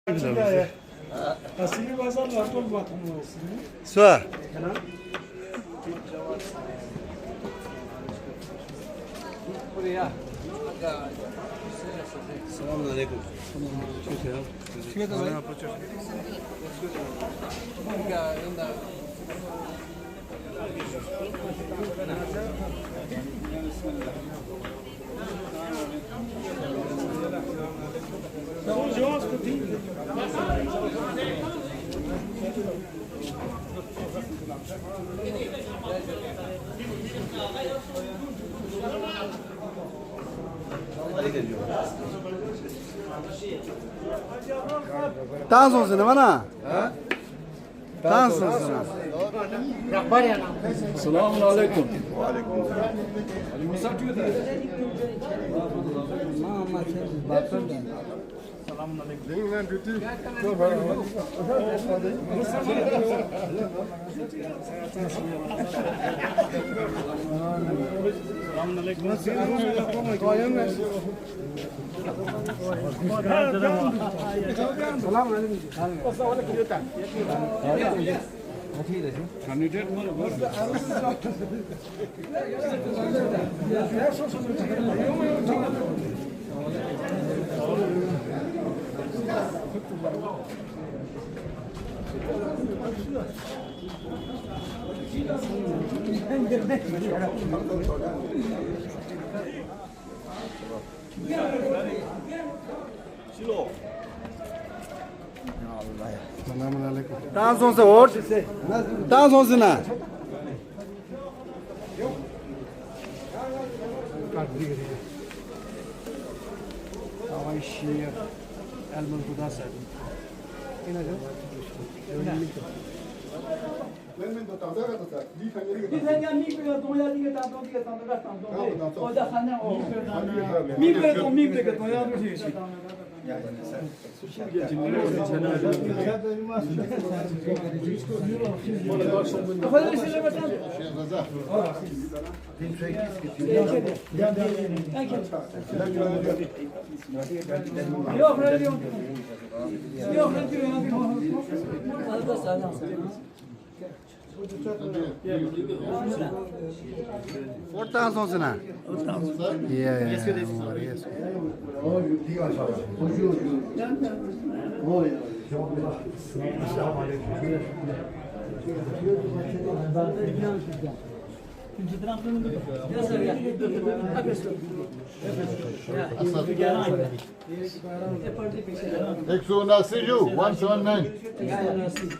Asili bazarla akıl batımı olsun. Sua. Buraya. Selamun aleyküm. Tanso sini mana? Tanso sini. Selamun aleyküm. Tanso se or. Tanso sini. Havai şiir. Elmul Kuda serdim. Or tanso sini. Yeah. Yes. Exo Nasiru, 179.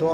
2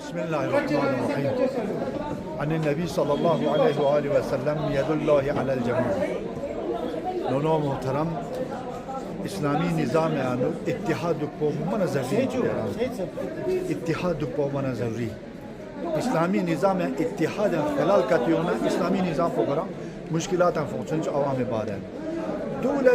بسم الله الرحمن الرحيم. عن النبي صلى الله عليه وآله وسلم يد الله على الجميع. نونو محترم اسلامی نظام آنو اتحاد کو من ضروری اتحاد کو من ضروری اسلامی نظام اتحاد خلال کتیونا اسلامی نظام فقرا مشکلات فونچنج عوام بعد دولة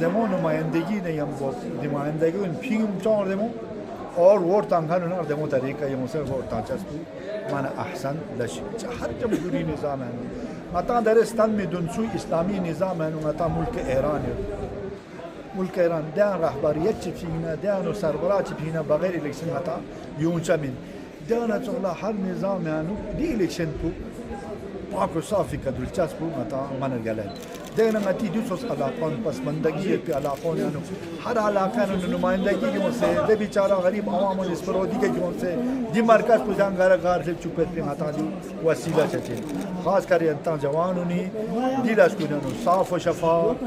دمو نمائندگی نہیں ہم کو نمائندگی ان پھیم چون دمو اور ووٹ تانکھانو نا دمو طریقہ یہ مسئلہ ووٹ تانچسپو مانا احسن لشی ہر جمہوری نظام ہے مطا درستان میں دنسوی اسلامی نظام ہے مطا ملک ایران ہے ملک ایران دیان رہبریت چپینا دیان و سربراہ چپینا بغیر الیکشن مطا یون چمین دیانا چغلا ہر نظام ہے دی الیکشن کو پاک و صافی کا دلچسپ مطا من گلن دینا متی دوسوس علاقان پس مندگی پہ علاقوں نے ہر علاقہ نے نمائندگی کی سے دے بیچارہ غریب عوام و اسپرودی کے جون سے دی مرکز کو جان گھر سے چپت پہ متا دی وسیلہ چچے خاص کر انتا جوانوں نے دلش کو نو صاف و شفاف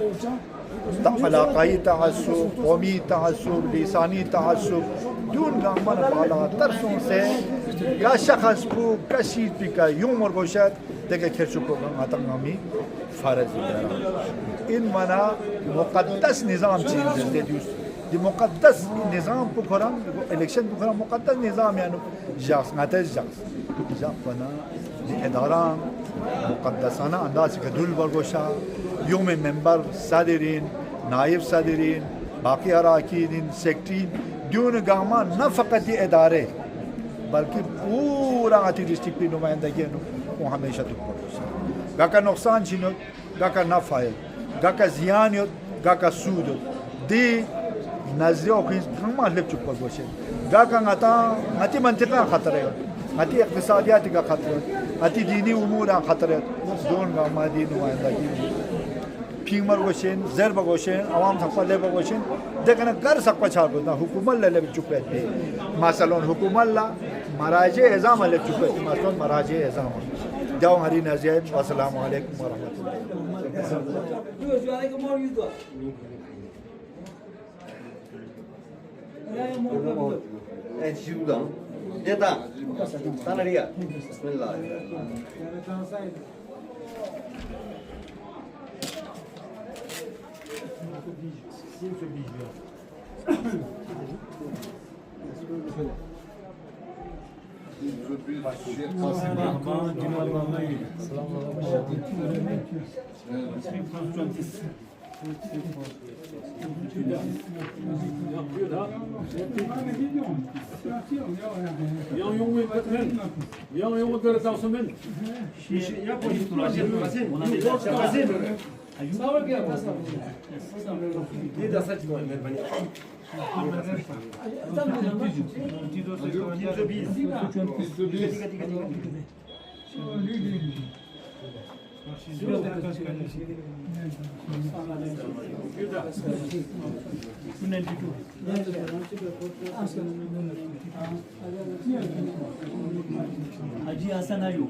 علاقائی تعصب قومی تعصب لسانی تعصب دون گامن بالا ترسوں سے یا شخص کو کسی پہ کا یوں مرگوشت دیکھے کھرچو کو ماتنگامی فرض این منا مقدس نظام چیز ہے دی مقدس نظام کو کرام الیکشن کو کرام مقدس نظام یعنی جاس نتیج جاس بنا دی اداران مقدسانہ انداز کے دل برگوشا یوم ممبر صدرین نائب صدرین باقی اراکین سیکٹری دیون گامان نہ فقط دی ادارے بلکہ پورا آتی ڈسٹرکٹ کی نمائندگی وہ ہمیشہ تو برگوشا گا کا نقصان چینوت گا کا نفع گا کا زیان گا کا سود دی نزدیو کی کما لب چپ برگوشا گا کا نتی منطقہ خطر ہے نتی اقتصادیات کا خطر ہے نتی دینی امور خطر ہے دون گا مادی نمائندگی پیمر گوشین زرب گوشین عوام سقف لب گوشین دیکھنا کر سقف چھاڑ گوشنا حکومت لب چپیت بھی مثلا حکومت لا مراجع اعظام لب چپیت مثلا مراجع اعظام جاؤ ہری نزید والسلام علیکم ورحمۃ Haji Hasan Ayub.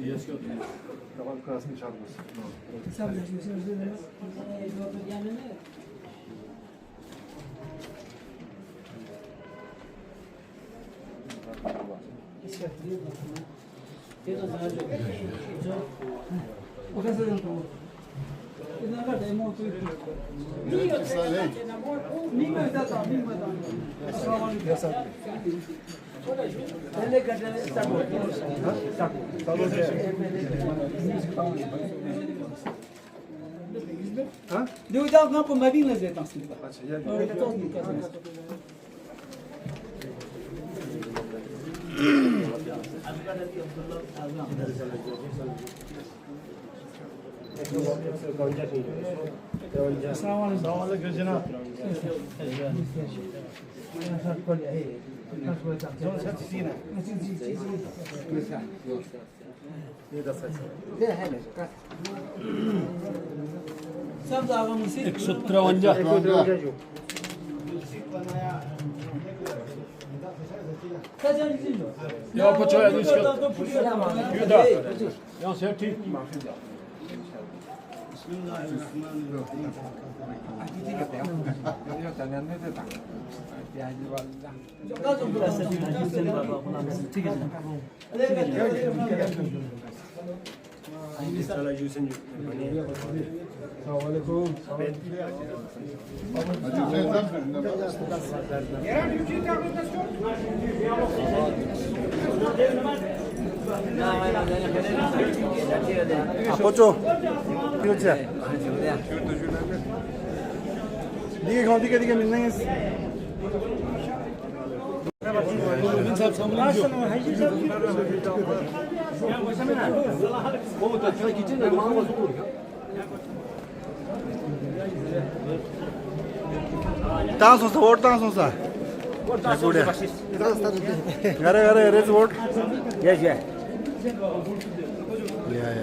Yes, go. Tamam krasını çalmasın. Deu ideal não para Marina Zé então sim. Ja, på tjej, du ska... Juda! Ja, ser till. Apocho. Kyocha. Diga minnes. Dance on the vote, dance on the. Gare, let's vote. Yes, yes. Yeah.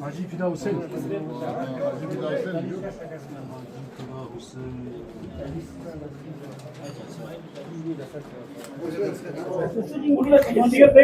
Hacı Fida Hüseyin.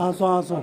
Answer.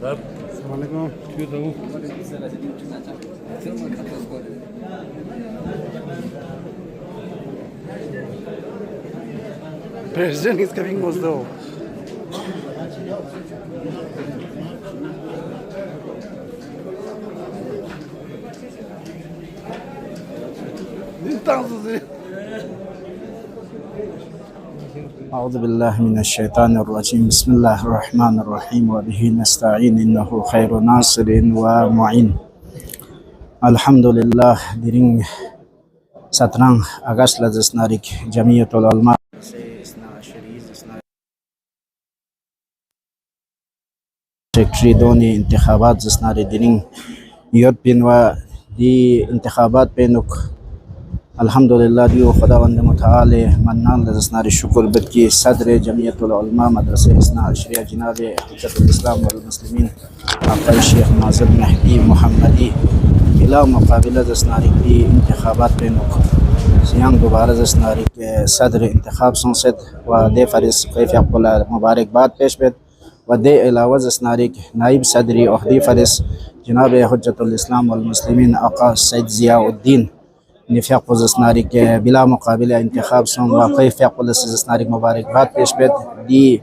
Assalamualaikum. President is coming also. أعوذ بالله من الشيطان الرجيم بسم الله الرحمن الرحيم وبه نستعين إنه خير ناصر ومعين الحمد لله ديرين 17 أغسطس لزسناريك جمعية العلماء سيكتري دوني انتخابات زسناري ديرين يوت بين و دي انتخابات بينك الحمد لله ديو خداوند متعالي منان لزسنار الشكر بدكي صدر جمعية العلماء مدرسة إثنا عشرية جناب حجة الإسلام والمسلمين آقا الشيخ ناظر مهدي محمدي بلا مقابلة زسنارك دي انتخابات بينك سيان دوباره زسنارك صدر انتخاب سنسد ودي فريس كيف يقبل مباركباد پیش بيت ودي علاوة زسنارك نائب صدري أخدي فريس جناب حجة الإسلام والمسلمين آقا سيد ضياء الدين نفيق زسنارك بلا مقابلة انتخاب سون وكيف يقول زسنارك مباركباد پیش بيت دي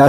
10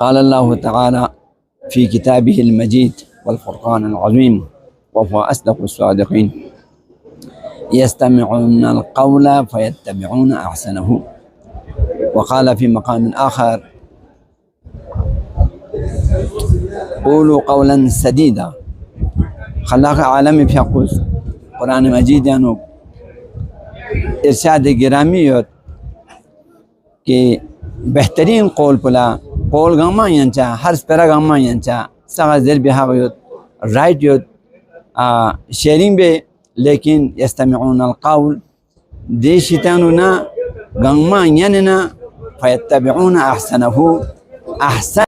قال الله تعالى في كتابه المجيد والفرقان العظيم وهو أصدق الصادقين يستمعون القول فيتبعون أحسنه وقال في مقام آخر قولوا قولا سديدا خلاق عالمي في قوس قرآن مجيد يعني ارشاد گرامی کہ بہترین قول پلا قول گاما ینچا ہر سپرا گاما ینچا سغا زر بها یوت رائٹ یوت شیرینگ بے لیکن یستمعون القول دی شیطانونا گاما یننا فیتبعون احسنه احسن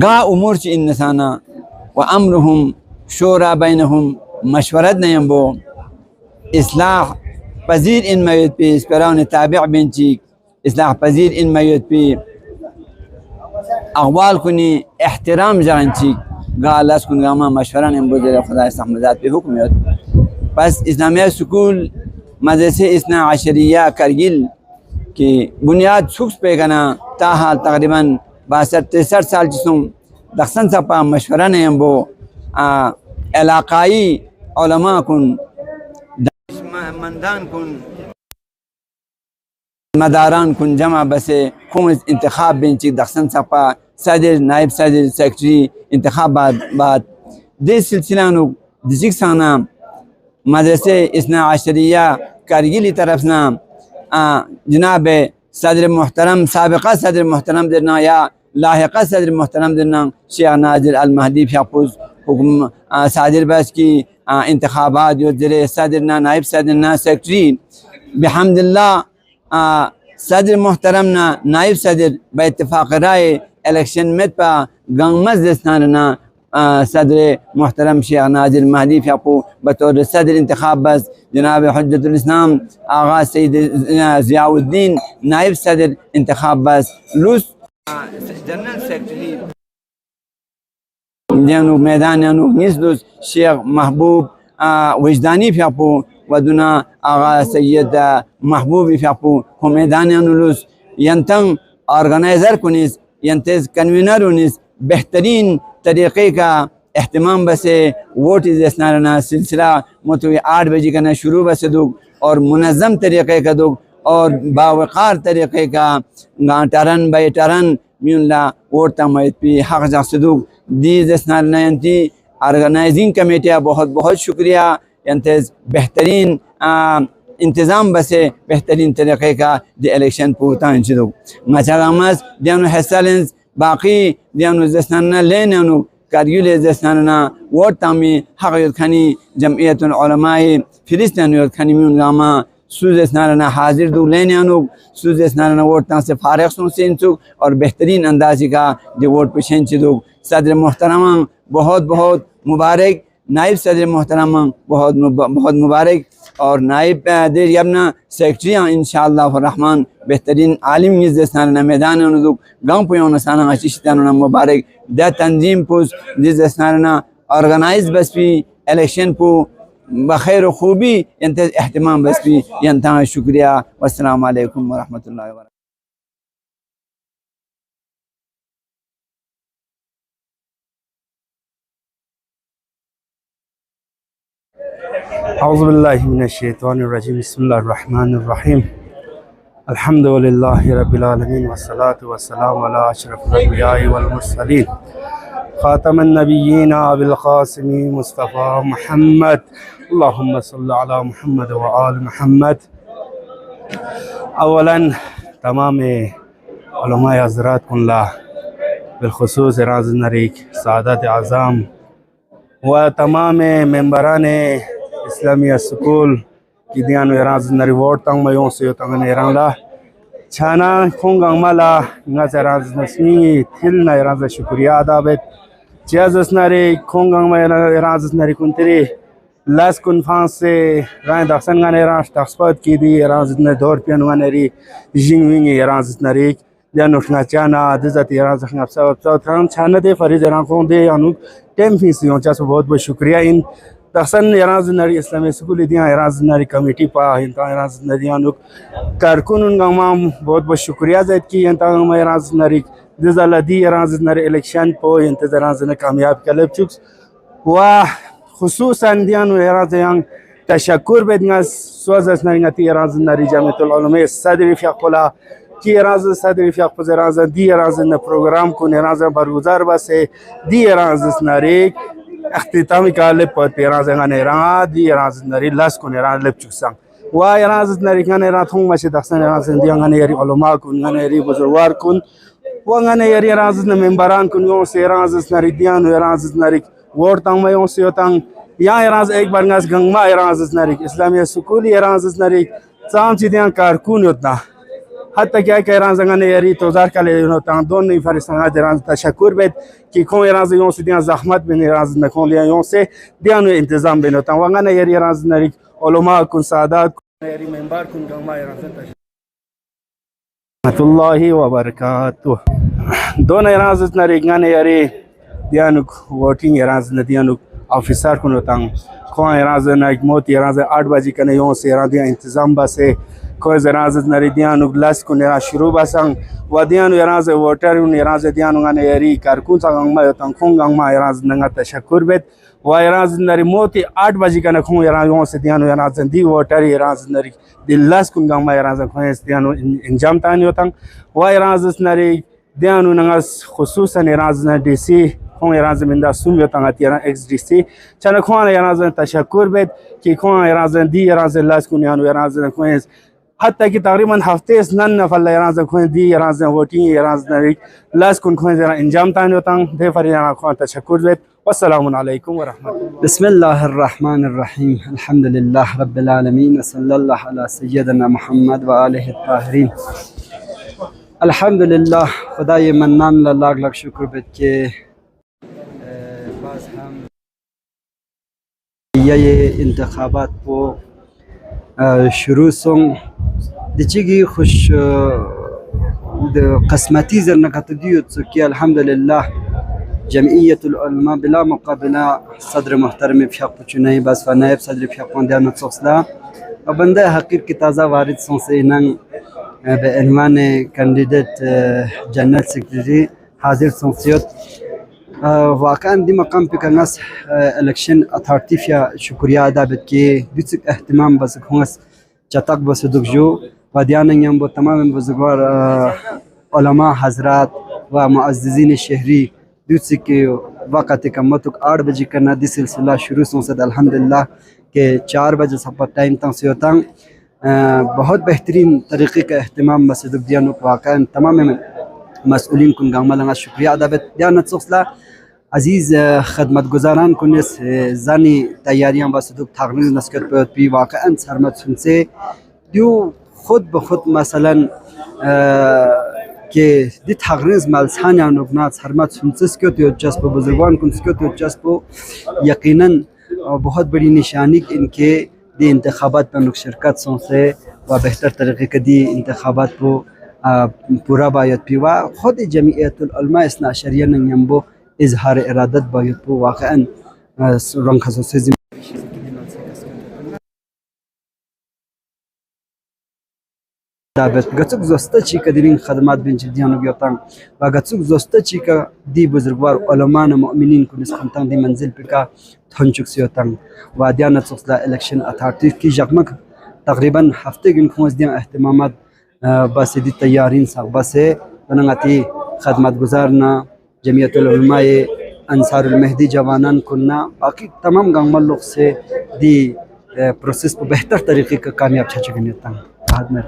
گا امور چی انسانا و امرهم شورا بینهم مشورت نیم بو اصلاح پذیر ان میت پی اسپران تابع بینچی اصلاح پذیر ان میت پی اقوال کنی احترام جانچی قال اسکن گاما مشوران نیم بو در خدا استحمدات پی حکم یاد پس اسلامیہ سکول مدرسے اثنا عشریہ کرگل کی بنیاد سکس پہ کنا تاحال تقریباً 62-63 سال جسم دخصن سپا مشوران نیم بو علاقائی علماء کن مندان کن مداران کن جمع بسے کون انتخاب بینچی دخصن سپا صدر نائب صدر سیکٹری انتخاب بعد دے سلسلانو دزیک سانا مدرسے اثنا عشریہ کارگیلی طرفنا جناب صدر محترم سابقہ صدر محترم درنا یا لاحقہ صدر محترم درنا شیخ ناظر المہدی فیاقوز حکم صادر بس کی انتخابات جو ذریعے صدرنا نائب صدرنا سیکٹری بحمد اللہ صدر محترمنا نائب صدر با اتفاق رائے الیکشن میں پا گنگ مجلسنا صدر محترم شیخ ناظر مہدی فیاقو بطور صدر انتخاب بس جناب حجت الاسلام آغا سید ضیاء الدین نائب صدر انتخاب بس لوس جنرل سیکٹری دیانو میدان یانو نزدوس شیخ محبوب وجدانی فیاپو ودنا آغا سید محبوب فیاپو ہو میدان یانو لوس ینتن آرگنائزر کنیس ینتز کنوینر ونیس بہترین طریقے کا اہتمام بسے ووٹ اسنارنا سلسلہ متوی 8 بجے کا شروع بسے دوگ اور منظم طریقے کا دوگ اور باوقار طریقے کا ٹرن بائی ٹرن میون لا ووٹ تمایت پی حق جا صدوق دیز اسنارنا ینتی آرگنائزنگ کمیٹیاں بہت بہت شکریہ ینتز بہترین انتظام بسے بہترین طریقے کا دی الیکشن پورتا انچدوگ مچا گامس دیانو حصہ لینز باقی دیانو زسنانا لینانو کارگیل زسنانا ووٹ تامی حق یود کھانی جمعیت العلماء فلسطین یود کھانی میون گاما سوز اسنارنا حاضر دو لینانو سوز اسنارنا ووٹ تاں سے فارغ سن سینسو اور بہترین اندازی کا دی ووٹ پشین چدو صدر محترم بہت بہت مبارک نائب صدر محترم بہت مبارک اور نائب دیر یبنا سیکٹریاں انشاءاللہ الرحمن بہترین عالم نزدستاننا میدان انودوک گاں پویون سانا غشیشتاننا مبارک دا تنظیم پوز نزدستاننا ارگنائز بس پی الیکشن پو بخير وخوبي ينت اهتمام بس بي ينتهي شكريا والسلام عليكم ورحمة الله وبركاته. أعوذ بالله من الشيطان الرجيم بسم الله الرحمن الرحيم الحمد لله رب العالمين والصلاة والسلام على أشرف الأنبياء والمرسلين خاتم النبيين أبي القاسم مصطفى محمد اللهم صل على محمد وآل محمد. أولا تمام علماء حضرات كلها بالخصوص راز نريك سعادات أعظام وتمام منبران إسلامية سكول كديانو راز نري وورد تang mayon سيو تang نيران لا چانا خونغان مالا نغاز راز نسمي تل نا راز شكريا أدابت جازس نري خونغان ما راز نري كنتري لاس كونفرنس راين داخسن غاني راش تاخسبات كيدي راز ندور بيانو غانري جينوينغي راز نري ديانو خنا چانا دزات راز خنا بسا تران چانا دي فريد ران فون دي انو ٹیم فیس یوں چاس بہت بہت شکریہ ان تحسن راز نری اسلامی سکول دیاں راز نری کمیٹی پا انتا راز ندیاں نوک کارکنون گامام بہت بہت شکریہ زید کی انتا راز نری دزال دی راز نری الیکشن پو انتظار راز نری کامیاب کلب چکس و خصوصا دیانو راز یانگ تشکر بدنگا سوازس نری راز نری جامعة العلماء صدر فیقلا کی راز صدر فیق راز دی راز ن پروگرام کو راز برگزار بسه دی راز نری اختتامی کاله پت راز نرا دی راز نری لاس کو نرا لب چوسان و راز نری نرا تھون مش دخسن راز دی نری علماء کو نری بزرگوار کو و نری راز منبران کو یوں سے راز نری دیان راز نری ور تang ما یوں سے تang یا راز ایک بار ناس گنگما راز نری اسلامی سکولی راز نری تام چیدیاں کارکون ہوتا حتی که ایران زنگانه یاری توزار کلی نوتان دون فرستان ایران تشکر بید که کون ایران زیون سی دیان زحمت بین ایران نکون لیان یون سی دیانو انتظام بینوتان وانگانه یاری ایران نری علماء کن سعادات کن یاری منبر کن گما ایران تشکر رحمت الله و برکاته. دون ایران نری گانه یاری دیانو ووٹینگ ایران دیانو آفیسر کنوتان کون ایران نری موت ایران 8 بجے کنه یون سی ایران دیان انتظام بسه کوز راز نری دیانو گلاس کو نرا شروع بسان و دیانو راز ووٹر راز دیانو غن یری کارکون سان ما تان خون ما راز نغا تشکر بت و راز نری موتی 8 بجے کنا خون راز دیانو راز دی ووٹر راز نری دلاس کو ما راز خون دیانو انجام تانی وتان و راز نری دیانو نغا خصوصا راز ڈی سی خون راز مندا سوم یتان تیرا ایکس ڈی سی چنا خون راز تشکر بت کی خون راز دی راز لاس کو نیانو راز خون حتی که تقریبا هفته سنن نفل ایران کن دی ایران ووٹینگ ایران نری لاس کن کن انجام تانی وتان ده فریان خون تشکر زید والسلام علیکم ورحمة الله. بسم الله الرحمن الرحيم الحمد لله رب العالمين وصلى الله على سيدنا محمد وآله الطاهرين. الحمد لله خدای منان لاغ لاغ شکر بد که باز هم یه انتخابات پو شروع سون دچیگی خوش قسمتی زرنکت دیوت که الحمدلله جمعیت العلماء بلا مقابله صدر محترم فیق پچونایی بس و نایب صدر فیق پاندیان صوصلا و بنده حقیق که تازه وارد سونسه اینن به عنوان کاندیدیت جنرال سکرتری حاضر سونسیوت واقعا دی مقام پر کناس الیکشن اتھارٹی فیا شکریہ ادا بد که دیتک اهتمام بس کناس چتاک بس دکجو و دیانیم با تمام بزرگوار علماء حضرات و معززین شهری دیتک وقت کمتک 8 بجے کرنا دی سلسلہ شروع سونسد الحمدللہ کہ 4 بجے سب ٹائم تک سے ہوتا بہت بہترین طریقے کا اہتمام مسجد دیانو واقعا تمام مسئولین کن گاملنگا شکریہ ادا بد دیانت سوسلا عزیز خدمت گزاران کنس زانی تیاریاں واسطو تغنیز نسکت پیوت پی واقعا سرمت سنسے دیو خود بخود مثلا که دی تغنیز ملسانی آنوگنا سرمت سنسس کیو تیو چسب بزرگوان کنس کیو تیو چسب یقینا بہت بڑی نشانی ان کے دی انتخابات پر نک شرکت سنسے و بہتر طریقے کے دی انتخابات کو پورا باید پیوا خود جمعیت العلماء اثنا عشریہ ننگمبو اظهار ارادت باید پو واقعا رنگ خصوصی دابت گچک زوسته چی که درین خدمات بین جدیانو بیاتن و گچک زوسته چی که دی بزرگوار علمان مؤمنین کو نسخنتان دی منزل پکا تھنچک سیوتن و دیانت سوسلا الیکشن اتھارٹی کی جگمک تقریبا هفته گن کوز دی اهتمامات بس دی تیارین ساق بس بنغتی خدمات گزارنا جمعیت العلماء انصار المهدی جوانان کننا باقی تمام گنگ ملوک سے دی پروسیس کو بہتر طریقے کا کامیاب چھچگنیتا بعد میں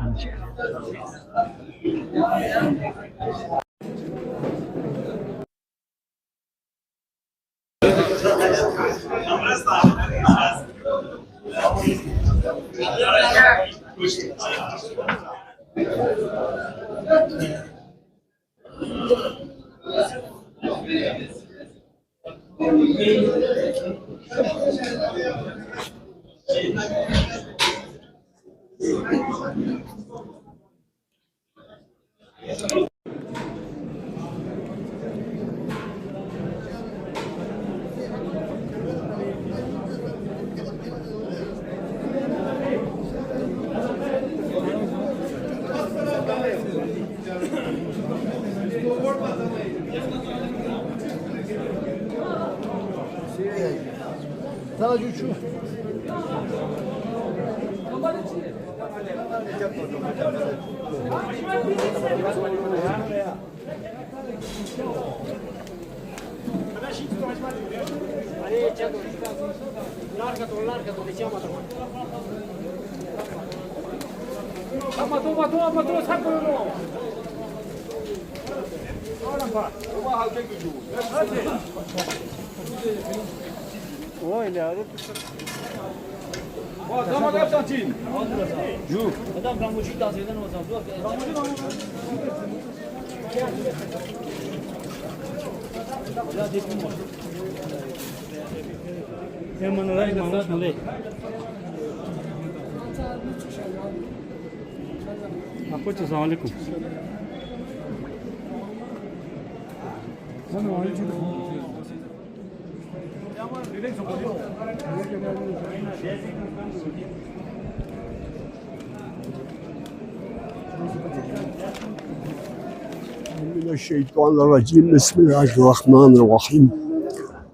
من الشيطان الرجيم بسم الله الرحمن الرحيم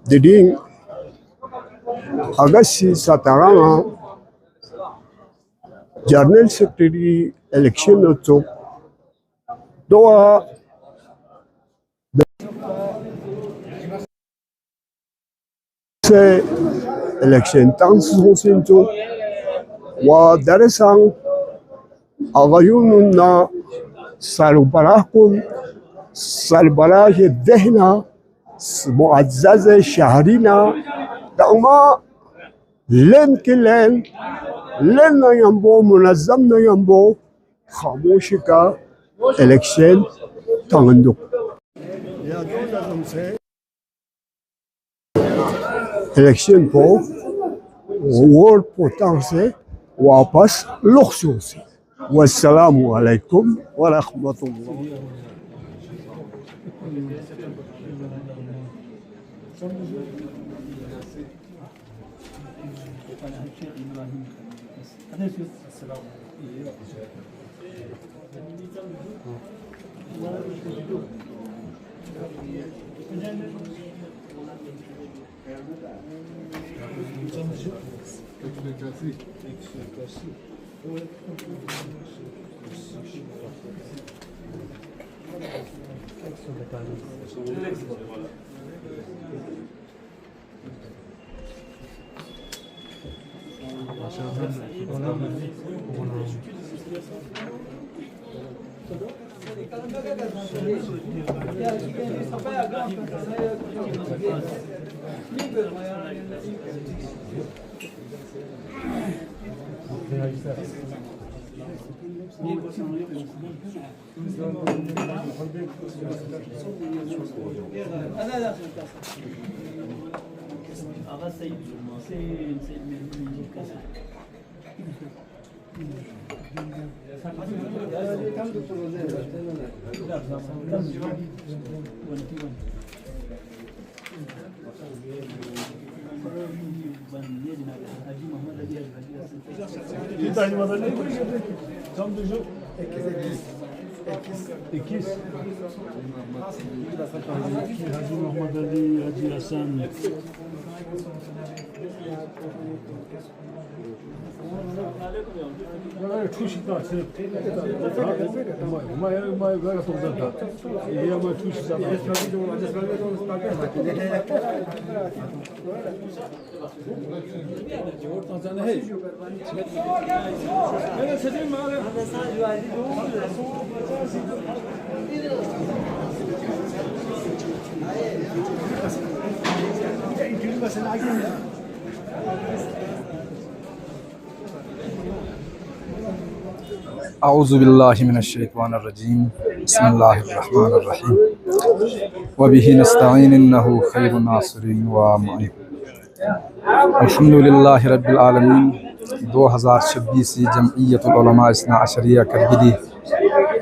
دين أغسي سترانا جنرال سكرتري election تو دوا election تنسوسنتو ودرسان أغيوننا سالوبراكم سالبراج الدهنا معزز شهرنا دعما لن كلن لن ينبو منظمنا ينبو خاموشكا إلكشن تغندق إلكشن بو وور بوتانسي واپس لخصوصي والسلام عليكم ورحمة الله. Detaylı madalya. Tam da İkiz. Hacı Muhammed Ali, Hacı Hasan. ما تفوش الناس ما يبغى توزنها هي ما تفوش أعوذ بالله من الشيطان الرجيم بسم الله الرحمن الرحيم وبه نستعين إنه خير الناصرين ومعين الحمد لله رب العالمين 2026 جمعية العلماء اثنا عشرية کرگلی